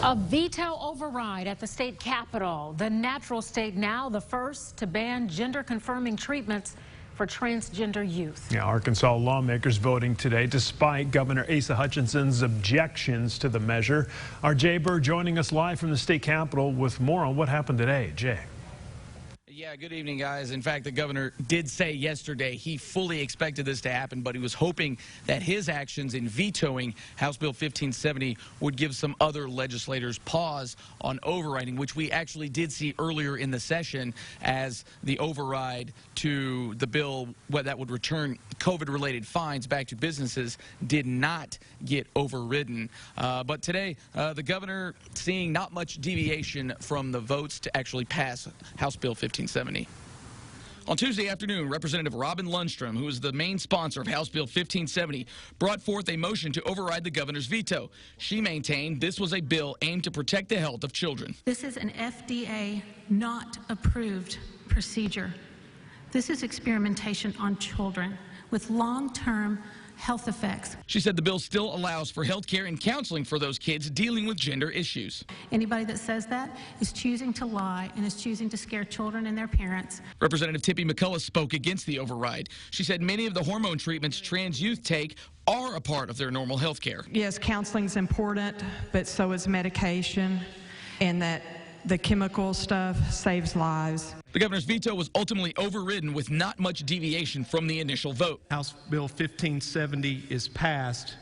A veto override at the state capitol. The natural state now the first to ban gender-confirming treatments for transgender youth. Yeah, Arkansas lawmakers voting today despite Governor Asa Hutchinson's objections to the measure. Our Jay Burr joining us live from the state capitol with more on what happened today. Jay. Yeah, good evening, guys. In fact, the governor did say yesterday he fully expected this to happen, but he was hoping that his actions in vetoing House Bill 1570 would give some other legislators pause on overriding, which we actually did see earlier in the session as the override to the bill that would return COVID-related fines back to businesses did not get overridden. But today, the governor seeing not much deviation from the votes to actually pass House Bill 1570. On Tuesday afternoon, Representative Robin Lundstrom, who is the main sponsor of House Bill 1570, brought forth a motion to override the governor's veto. She maintained this was a bill aimed to protect the health of children. This is an FDA not approved procedure. This is experimentation on children with long-term health effects. She said the bill still allows for health care and counseling for those kids dealing with gender issues. Anybody that says that is choosing to lie and is choosing to scare children and their parents. Representative Tippy McCullough spoke against the override. She said many of the hormone treatments trans youth take are a part of their normal health care. Yes, counseling is important, but so is medication, and that the chemical stuff saves lives. The governor's veto was ultimately overridden with not much deviation from the initial vote. House Bill 1570 is passed,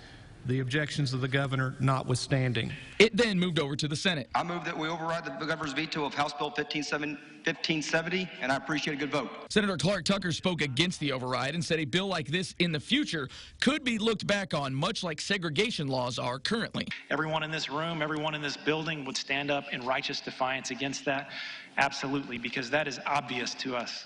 the objections of the governor notwithstanding. It then moved over to the Senate. I move that we override the governor's veto of House Bill 1570, and I appreciate a good vote. Senator Clark Tucker spoke against the override and said a bill like this in the future could be looked back on, much like segregation laws are currently. Everyone in this room, everyone in this building would stand up in righteous defiance against that. Absolutely, because that is obvious to us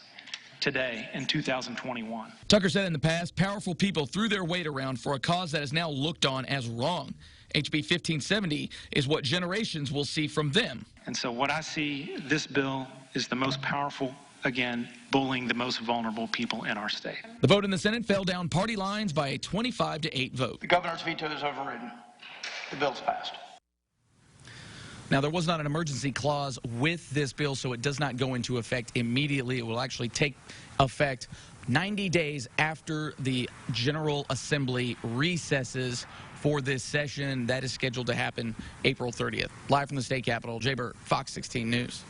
today in 2021. Tucker said in the past, powerful people threw their weight around for a cause that is now looked on as wrong. HB 1570 is what generations will see from them. And so what I see, this bill is the most powerful, again, bullying the most vulnerable people in our state. The vote in the Senate fell down party lines by a 25-8 vote. The governor's veto is overridden. The bill's passed. Now, there was not an emergency clause with this bill, so it does not go into effect immediately. It will actually take effect 90 days after the General Assembly recesses for this session. That is scheduled to happen April 30th. Live from the state capitol, Jay Burr, Fox 16 News.